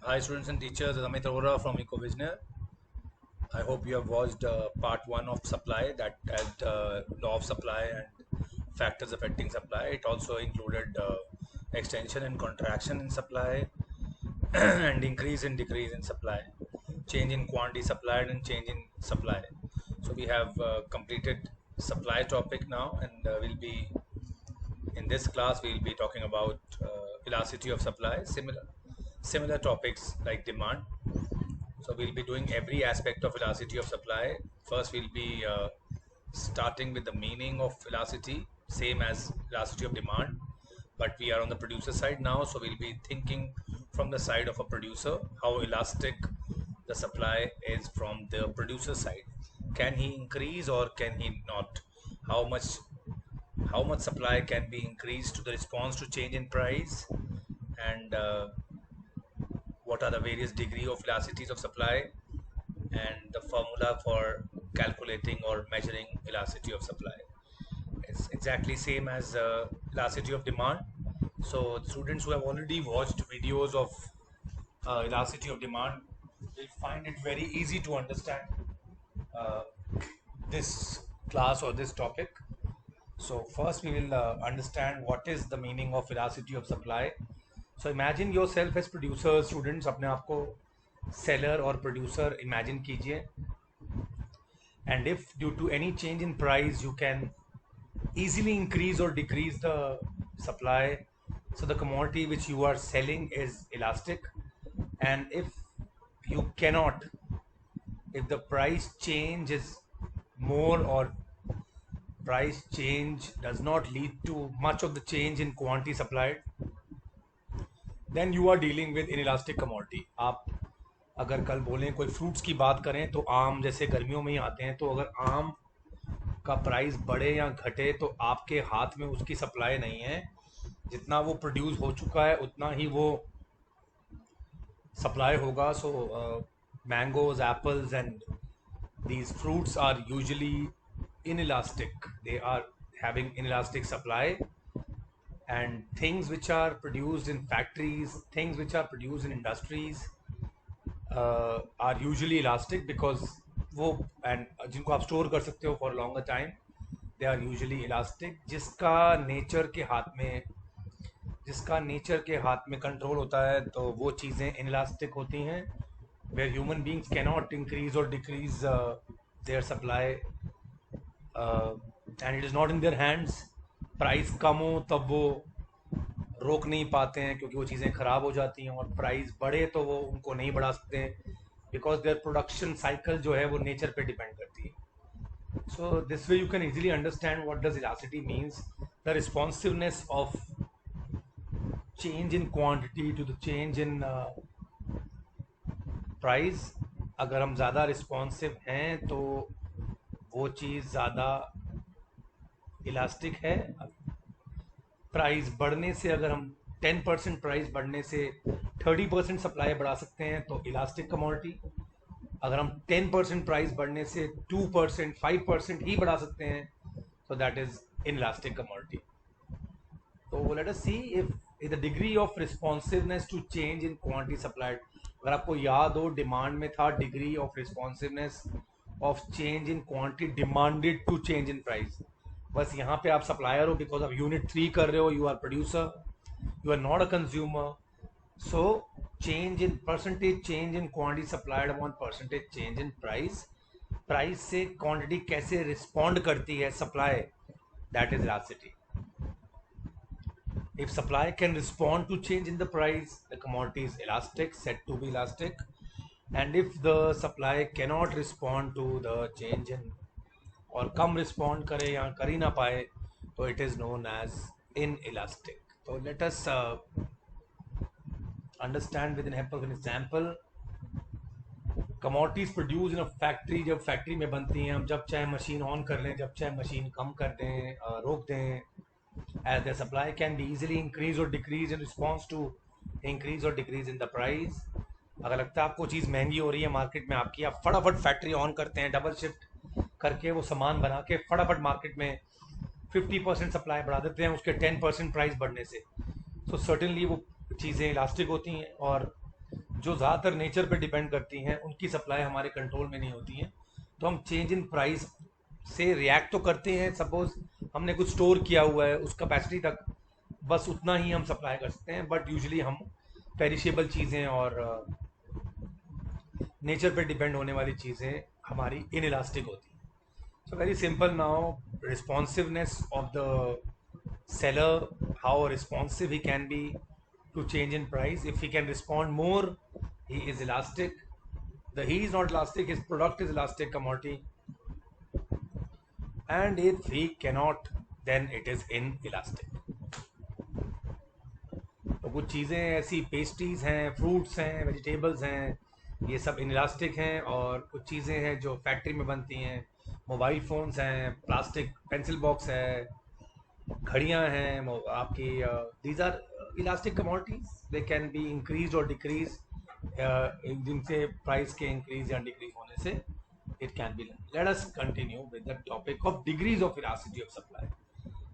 Hi students and teachers, this is Amit Arora from EcoVisioner. I hope you have watched part 1 of supply that had law of supply and factors affecting supply. It also included extension and contraction in supply and increase and decrease in supply, change in quantity supplied and change in supply. So we have completed supply topic now, and we'll be in this class we'll be talking about velocity of supply, similar topics like demand. So we'll be doing every aspect of velocity of supply. First, we'll be starting with the meaning of velocity, same as velocity of demand, but we are on the producer side now. So we'll be thinking from the side of a producer, how elastic the supply is from the producer side. Can he increase or can he not? How much how much supply can be increased to the response to change in price, and what are the various degree of velocities of supply, and the formula for calculating or measuring velocity of supply. It's exactly same as velocity of demand. So students who have already watched videos of velocity of demand will find it very easy to understand uh, this class or this topic. So first we will understand what is the meaning of velocity of supply. So imagine yourself as producer, students अपने आप को seller और producer imagine कीजिए, and if due to any change in price you can easily increase or decrease the supply, so the commodity which you are selling is elastic. And if you cannot, if the price change is more, or price change does not lead to much of the change in quantity supplied, then you are dealing with inelastic commodity. आप अगर कल बोलें कोई fruits की बात करें तो आम जैसे गर्मियों में ही आते हैं, तो अगर आम का प्राइस बढ़े या घटे तो आपके हाथ में उसकी सप्लाई नहीं है। जितना वो प्रोड्यूस हो चुका है उतना ही वो सप्लाई होगा। So mangoes, apples and these fruits are usually inelastic. They are having inelastic supply, and things which are produced in factories, things which are produced in industries are usually elastic because वो and जिनको आप store कर सकते हो for longer time, they are usually elastic. जिसका nature के हाथ में कंट्रोल होता है तो वो चीज़ें इनलास्टिक होती हैं, where human beings cannot increase और decrease their supply, and it is not in their hands. Price कम हो तब वो रोक नहीं पाते हैं क्योंकि वो चीज़ें ख़राब हो जाती हैं, और प्राइस बढ़े तो वो उनको नहीं बढ़ा सकते हैं बिकॉज देयर प्रोडक्शन साइकिल जो है वो नेचर पे डिपेंड करती है। So this way you can easily understand what does elasticity means: the responsiveness of change in quantity to the change in price. अगर हम ज़्यादा रिस्पॉन्सिव हैं तो वो चीज़ ज़्यादा इलास्टिक है। प्राइस बढ़ने से अगर हम 10% प्राइस बढ़ने से 30% सप्लाई बढ़ा सकते हैं तो इलास्टिक कमोडिटी। अगर हम 10% प्राइस बढ़ने से 2%, 5% ही बढ़ा सकते हैं तो that is in elastic commodity. तो let us see if the degree of responsiveness to change in quantity supplied. अगर आपको याद हो, डिमांड में था degree of responsiveness of change in quantity demanded to change in price. बस यहाँ पे आप सप्लायर हो बिकॉज आप यूनिट 3 कर रहे हो, you are producer, you are not a consumer. So change in percentage change in quantity supplied upon percentage change in price, price से क्वांटिटी कैसे रिस्पॉन्ड करती है supply, that is elasticity. If supply can respond to change in the price, the commodity is elastic, said to be elastic. And if the supply cannot respond to the change in, or come respond करे या कर ही ना पाए, तो it is known as inelastic. So let us understand with the help of an example. Commodities produce in a factory, जब factory में बनती हैं, हम जब चाहे मशीन ऑन कर लें, जब चाहे मशीन कम कर दें, रोक दें, as the supply can be easily increase or decrease in response to increase or decrease in the price. अगर लगता है आपको चीज़ महंगी हो रही है मार्केट में आपकी, आप फटाफट फैक्ट्री ऑन करते हैं, डबल शिफ्ट करके वो सामान बना के फटाफट मार्केट में 50% सप्लाई बढ़ा देते हैं उसके 10% प्राइस बढ़ने से। सो सर्टेनली वो चीज़ें इलास्टिक होती हैं, और जो ज़्यादातर नेचर पे डिपेंड करती हैं, उनकी सप्लाई हमारे कंट्रोल में नहीं होती हैं। तो हम चेंज इन प्राइस से रिएक्ट तो करते हैं। सपोज हमने कुछ स्टोर किया हुआ है, उस कैपेसिटी तक बस उतना ही हम सप्लाई कर सकते हैं, बट यूजुअली हम पेरिशेबल चीज़ें और नेचर पे डिपेंड होने वाली चीज़ें हमारी इन इलास्टिक होती हैं। So very simple now, responsiveness of the seller, how responsive he can be to change in price. If he can respond more, he is elastic. He is not elastic, his product is elastic commodity. And if he cannot, then it is inelastic. तो कुछ चीज़ें ऐसी, pastries हैं, fruits हैं, vegetables हैं, ये सब inelastic हैं। और कुछ चीज़ें हैं जो फैक्ट्री में बनती हैं, मोबाइल फ़ोन्स हैं, प्लास्टिक पेंसिल बॉक्स है, घड़ियाँ हैं आपकी, these are elastic commodities. They can be increase और डिक्रीज, जिनसे प्राइस के इंक्रीज या डिक्रीज होने से it can be. Let us continue with the topic of degrees of elasticity of supply.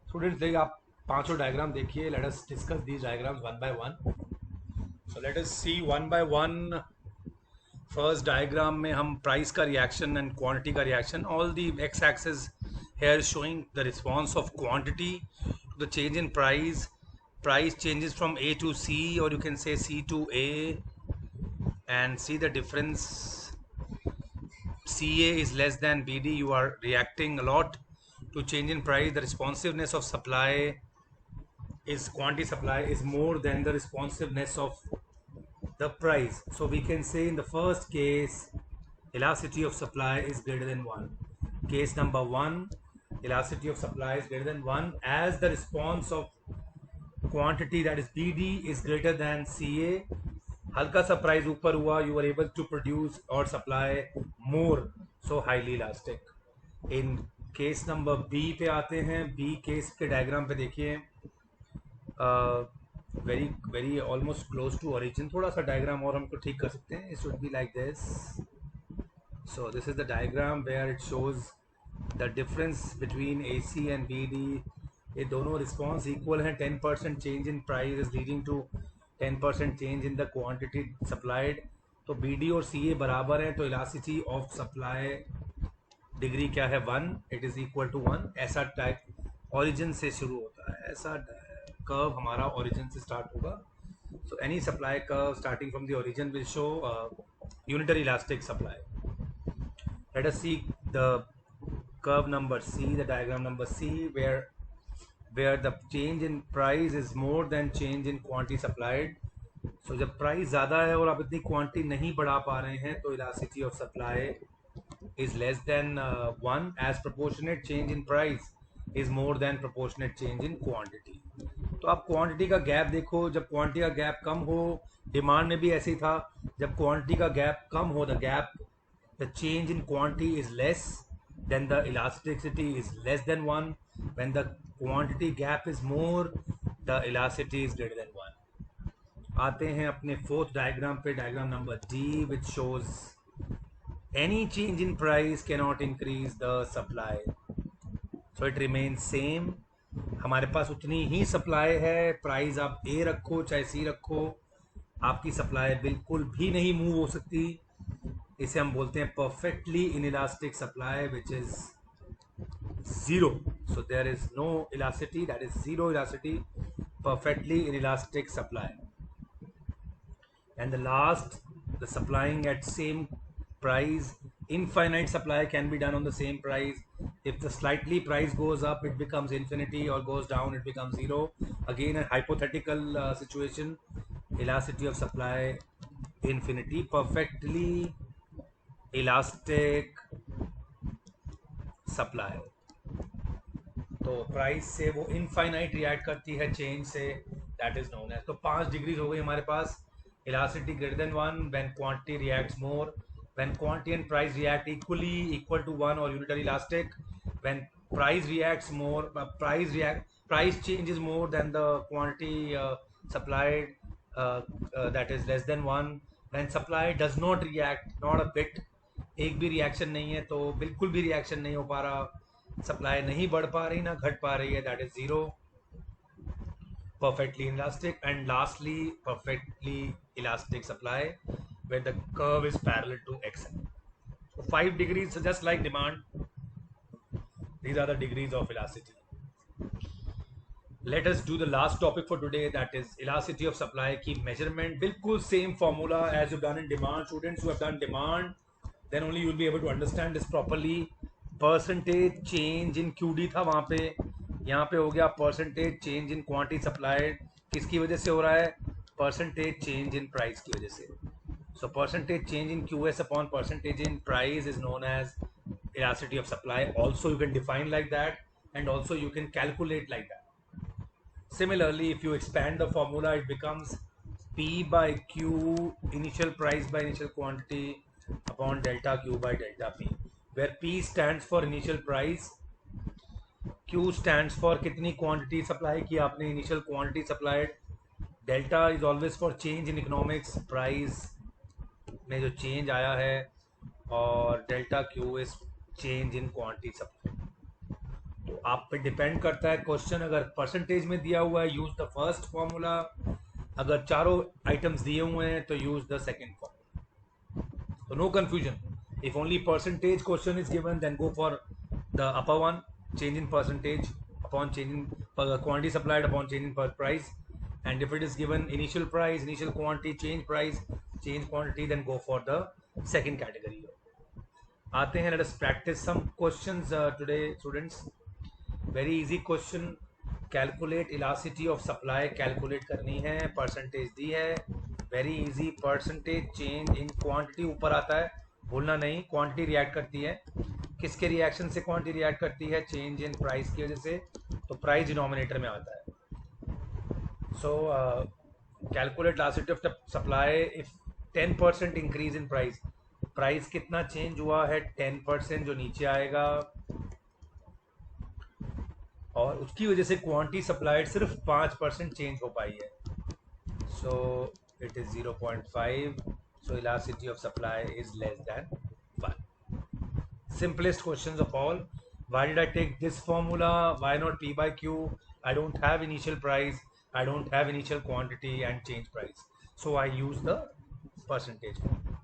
Students, देखिए आप पांचों डायग्राम देखिए। Let us discuss these diagrams one by one. So let us see one by one. First diagram में हम price का reaction and quantity का reaction, all the x axis here showing the response of quantity to the change in price. Price changes from A to C, or you can say C to A, and see the difference. CA is less than BD. You are reacting a lot to change in price. The responsiveness of supply is, quantity supply is more than the responsiveness of the price. So we can say in the first case, elasticity of supply is greater than 1. Case number 1, elasticity of supply is greater than 1 as the response of quantity, that is BD, is greater than CA. हल्का सा price ऊपर हुआ, you are able to produce or supply more, so highly elastic. in case number B पे आते हैं। B case के diagram पे देखिए, very very almost close to origin. थोड़ा सा डायग्राम और हमको ठीक कर सकते हैं। It should be like this. So this is the diagram where it shows the difference between AC and BD। ये दोनों रिस्पॉन्स इक्वल हैं। 10% change in price is leading to 10% change in the quantity supplied. तो BD और CA बराबर हैं, तो elasticity of supply degree क्या है? 1। It is equal to 1। ऐसा टाइप ओरिजिन से शुरू होता है, ऐसा कर्व हमारा ओरिजिन से स्टार्ट होगा। So any supply curve starting from the origin will show unitary elastic supply. Late us see the curve number C, the diagram number C, where the change in price is more than change in quantity supplied. So जब price ज़्यादा है और आप इतनी quantity नहीं बढ़ा पा रहे हैं, तो elasticity of supply is less than 1, as proportionate change in price is more than proportionate change in quantity. तो आप क्वांटिटी का गैप देखो। जब क्वांटिटी का गैप कम हो, डिमांड में भी ऐसे ही था, जब क्वांटिटी का गैप कम हो, the change in quantity is less, then the elasticity is less than 1. When the quantity gap is more, the elasticity is greater than 1. आते हैं अपने फोर्थ डायग्राम पे, diagram number D, which shows any change in price cannot increase the supply, so it remains same. हमारे पास उतनी ही supply है, price आप A रखो चाहे C रखो, आपकी सप्लाई बिल्कुल भी नहीं मूव हो सकती। इसे हम बोलते हैं perfectly inelastic supply, which is zero. So there is no elasticity, that is zero elasticity, perfectly inelastic supply. And the last, the supplying at same price, infinite supply can be done on the same price. If the slightly price goes up, it becomes infinity, or goes down, it becomes zero. Again, a hypothetical situation, elasticity of supply infinity, perfectly elastic supply. तो price से वो infinite react करती है change से, that is known as. तो 5 degrees हो गई हमारे पास। Elasticity greater than 1 when quantity reacts more, when quantity and price react equally, equal to 1 और unitary elastic, when price reacts more, price change is more than the quantity supplied, that is less than 1, when supply does not react, not a bit, एक भी reaction नहीं है, तो बिल्कुल भी reaction नहीं हो पा रहा, सप्लाई नहीं बढ़ पा रही ना घट पा रही है, that is zero, perfectly elastic. And lastly perfectly elastic supply where the curve is parallel to xn. So 5 degrees, just like demand, these are the degrees of elasticity. Let us do the last topic for today, that is elasticity of supply की measurement. बिल्कुल same formula as you've done in demand. Students who have done demand, then only you will be able to understand this properly. Percentage change in QD था वहाँ पे, यहाँ पे हो गया percentage change in quantity supplied. किसकी वजह से हो रहा है? Percentage change in price की वजह से. So percentage change in QS upon percentage in price is known as elasticity of supply. Also you can define like that, and also you can calculate like that. Similarly, if you expand the formula, it becomes P by Q, initial price by initial quantity, upon delta Q by delta P, where P stands for initial price, Q stands for कितनी quantity supply की आपने, initial quantity supplied, delta is always for change in economics, price में जो change आया है, और delta Q is change in quantity supplied. तो आप पे डिपेंड करता है क्वेश्चन, अगर परसेंटेज में दिया हुआ है यूज द फर्स्ट फॉर्मूला, अगर चारों आइटम्स दिए हुए हैं तो यूज द सेकंड फॉर्मूला. तो no confusion. If only percentage question is given, then go for the upper one, change in percentage upon change in quantity supplied upon change in price. And if it is given initial price, initial quantity, change price, change quantity, then go for the second category. आते हैं, let us practice some questions today, students. Very easy question. Calculate elasticity of supply calculate करनी है, percentage दी है, very easy. Percentage change in quantity ऊपर आता है, भूलना नहीं. क्वांटिटी रिएक्ट करती है, किसके रिएक्शन से क्वांटिटी रिएक्ट करती है? चेंज इन प्राइस की वजह से, तो प्राइस डिनोमिनेटर में आता है. सो calculate elasticity of supply if 10% increase in price. Price कितना चेंज हुआ है? 10%, जो नीचे आएगा, और उसकी वजह से क्वांटिटी सप्लाइड सिर्फ 5% चेंज हो पाई है. So it is 0.5. So elasticity of supply is less than 1. simplest questions of all. Why did I take this formula? Why not P by Q? I don't have initial price, I don't have initial quantity and change price, so I use the percentage formula.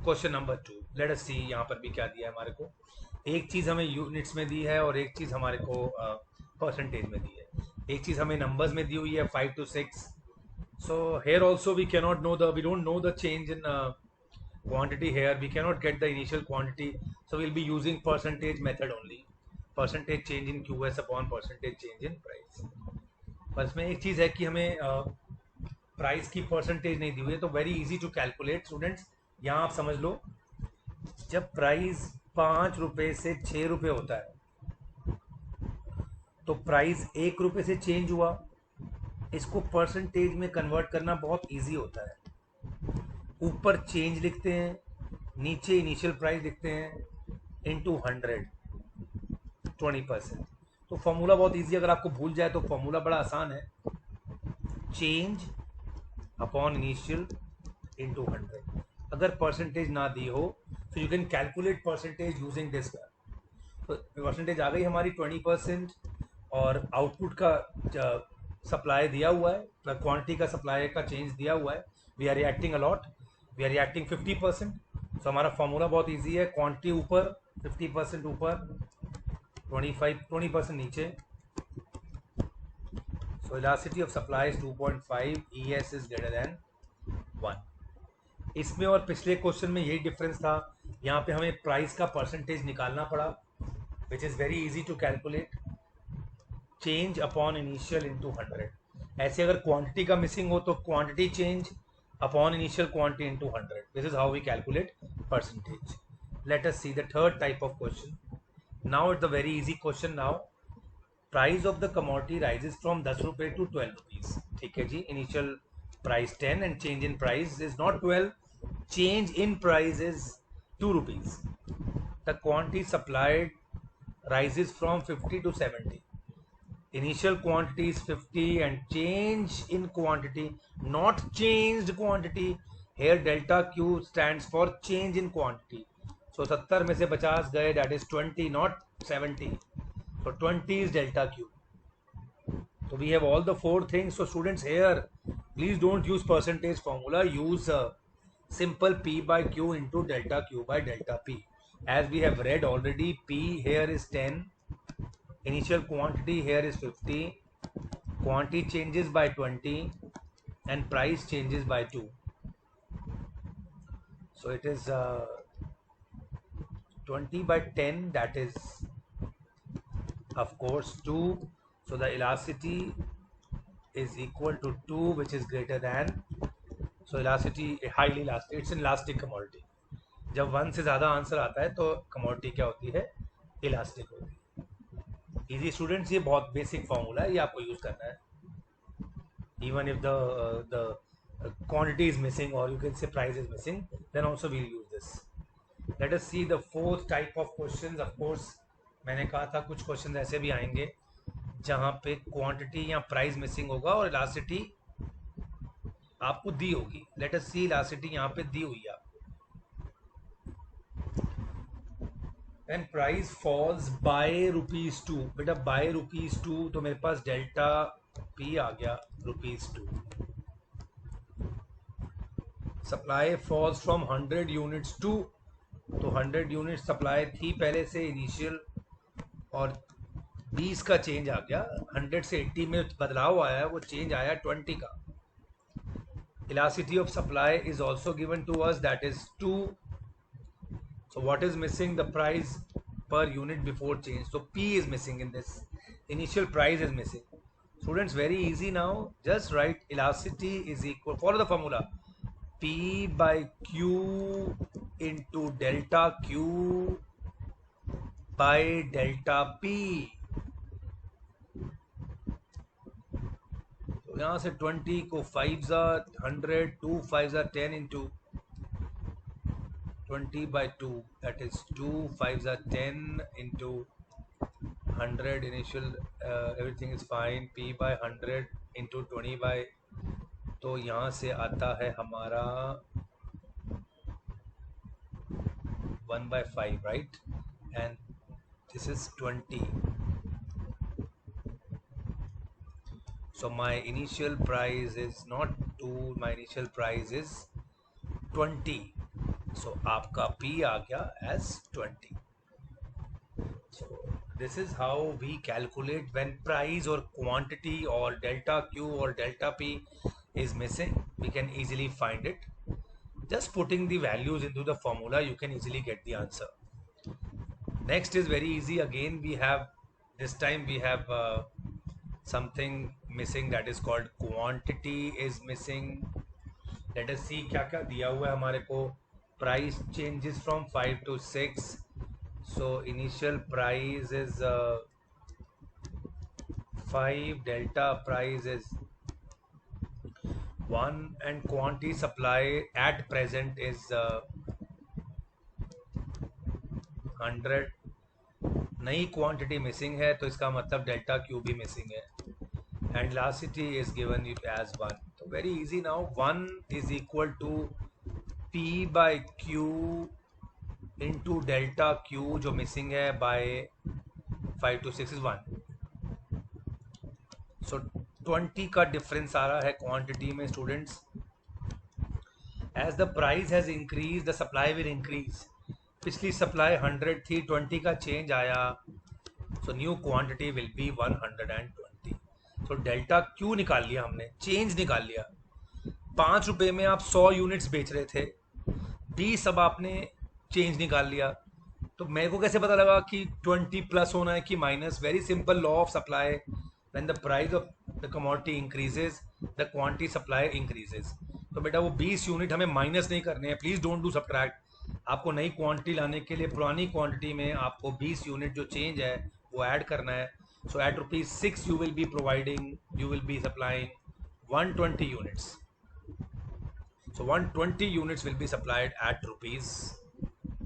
Question number 2, let us see. यहाँ पर भी क्या दिया है हमारे को. एक चीज़ हमें यूनिट्स में दी है और एक चीज़ हमारे को परसेंटेज में दी है. एक चीज़ हमें नंबर्स में दी हुई है 5 to 6. So here also we cannot know the, we don't know the change in quantity here, we cannot get the initial quantity, so we'll be using percentage method only. Percentage change in QS upon percentage change in price. बस में एक चीज़ है कि हमें price की percentage नहीं दी हुई है, तो very easy to calculate. Students यहाँ आप समझ लो, जब प्राइस 5 रुपये से 6 रुपये होता है, तो प्राइस 1 रुपये से चेंज हुआ. इसको परसेंटेज में कन्वर्ट करना बहुत इजी होता है. ऊपर चेंज लिखते हैं, नीचे इनिशियल प्राइस लिखते हैं, इनटू 100, 20%. तो फॉर्मूला बहुत इजी, अगर आपको भूल जाए तो फॉर्मूला बड़ा आसान है. Change upon initial into 100. अगर परसेंटेज ना दी हो तो you can calculate percentage using this. तो परसेंटेज आ गई हमारी 20%, और आउटपुट का सप्लाई दिया हुआ है, क्वांटिटी का सप्लाई का चेंज दिया हुआ है. We are reacting a lot, we are reacting 50%. So हमारा फॉर्मूला बहुत इजी है. क्वांटिटी ऊपर, 50% ऊपर, 20% नीचे. So elasticity of supply is 2.5, ES is greater than 1. इसमें और पिछले क्वेश्चन में यही डिफरेंस था. यहाँ पे हमें प्राइस का परसेंटेज निकालना पड़ा, which is very easy to calculate. Change upon initial into 100. ऐसे अगर क्वांटिटी का मिसिंग हो तो quantity change upon initial quantity into 100. This is how we calculate percentage. Let us see the third type of question. Now it's a very easy question. Now price of the commodity rises from 10 रुपये to 12 rupees. ठीक है जी. Initial price 10 and change in price is not 12. Change in price is 2 rupees. The quantity supplied rises from 50 to 70. Initial quantity is 50 and change in quantity, not changed quantity. Here delta Q stands for change in quantity. So 70 में से 50 गए, that is 20, not 70. So 20 is delta Q. So we have all the four things. So students, here please don't use percentage formula, use simple P by Q into delta Q by delta P. As we have read already, P here is 10, initial quantity here is 50, quantity changes by 20, and price changes by 2. So it is 20 by 10, that is of course 2. So the elasticity is equal to 2, which is greater than. So elasticity, highly elastic, it's an elastic commodity. जब 1 से ज़्यादा answer आता है तो commodity क्या होती है, elastic होती है. इजी स्टूडेंट्स, ये बहुत बेसिक फॉर्मूला है, ये आपको यूज़ करना है. Even if the quantity is missing, or you can say price is missing, then also we'll use this. Let us see the fourth type of questions. Of course, मैंने कहा था कुछ question ऐसे भी आएंगे जहाँ पे क्वांटिटी या प्राइस मिसिंग होगा और इलास्टिटी आपको दी होगी. लेट अस सी, इलास्टिटी यहाँ पे दी हुई है. And price falls by ₹2. बेटा बाय ₹2, तो मेरे पास डेल्टा पी आ गया ₹2. Supply falls from 100 units to, तो 100 यूनिट सप्लाई थी पहले से इनिशियल, और 20 का चेंज आ गया. 100 से 80 में बदलाव आया है, वो चेंज आया 20 का. Elasticity of supply is also given to us, that is 2. So what is missing? The price per unit before change. So P is missing in this. Initial price is missing. Students, very easy now. Just write elasticity is equal, follow the formula, P by Q into delta Q by delta P. यहाँ से 20 को 5 100, 2 5 10 into 20 by 2, that is 2 5 10 into 100. Initial everything is fine. P by 100 into 20 by, तो यहाँ से आता है हमारा 1 by 5, right? And this is 20. So my initial price is not 2, my initial price is 20. So आपका P आ गया as 20. So this is how we calculate when price or quantity or delta Q or delta P is missing. We can easily find it. Just putting the values into the formula, you can easily get the answer. Next is very easy. Again, we have, this time we have something missing, that is called quantity is missing. Let us see क्या क्या दिया हुआ है हमारे को. Price changes from 5 to 6. So initial price is 5, delta price is 1, and quantity supply at present is 100. नई quantity missing है, तो इसका मतलब डेल्टा क्यू भी मिसिंग है. And elasticity is given as 1. तो very easy now. 1 is equal to P by Q into delta Q जो missing है बाय 5 to 6 is 1. सो 20 का डिफरेंस आ रहा है क्वांटिटी में. Students, as the price has increase the supply will increase. पिछली सप्लाई 100 थी, 20 का चेंज आया, so new quantity will B 120. So delta Q निकाल लिया हमने, चेंज निकाल लिया. ₹5 में आप 100 यूनिट्स बेच रहे थे, 20 अब आपने चेंज निकाल लिया. तो मेरे को कैसे पता लगा कि 20 प्लस होना है कि minus? Very simple law of supply. When the price of the commodity increases, the quantity supply increases. तो बेटा वो 20 यूनिट हमें माइनस नहीं करने हैं. Please don't do subtract. आपको नई क्वांटिटी लाने के लिए पुरानी क्वांटिटी में आपको 20 यूनिट जो चेंज है वो ऐड करना है. So at ₹6 you will be providing, you will be supplying 120 units. So 120 units will be supplied at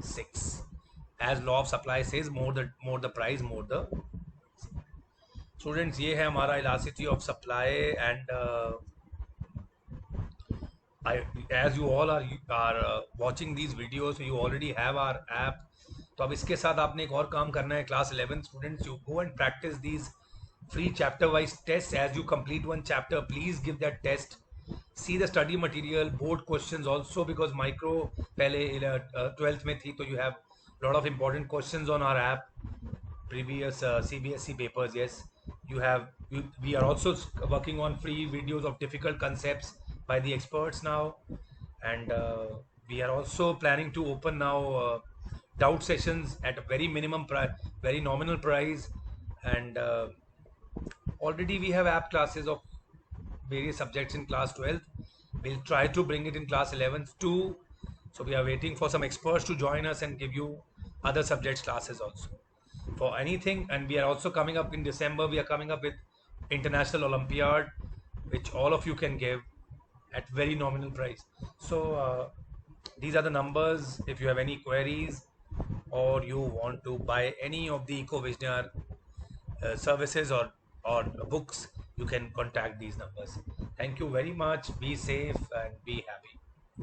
₹6. As law of supply says, more the price, more the. Students, ये है हमारा elasticity of supply, and as you all are watching these videos, you already have our app. तो अब इसके साथ आपने एक और काम करना है. Class 11 students, you go and practice these free chapter wise tests. As you complete one chapter, please give that test. See the study material, board questions also, because micro pehle 12th mein thi, so you have a lot of important questions on our app, previous CBSE papers. Yes, you have we are also working on free videos of difficult concepts by the experts now. And we are also planning to open now doubt sessions at a very minimum price, very nominal price. And already we have app classes of various subjects in class 12th. We'll try to bring it in class 11th too. So we are waiting for some experts to join us and give you other subjects classes also for anything. And we are also coming up in December, we are coming up with International Olympiad, which all of you can give at very nominal price. So these are the numbers. If you have any queries or you want to buy any of the EcoVisionaire services or books, you can contact these numbers. Thank you very much. Be safe and be happy.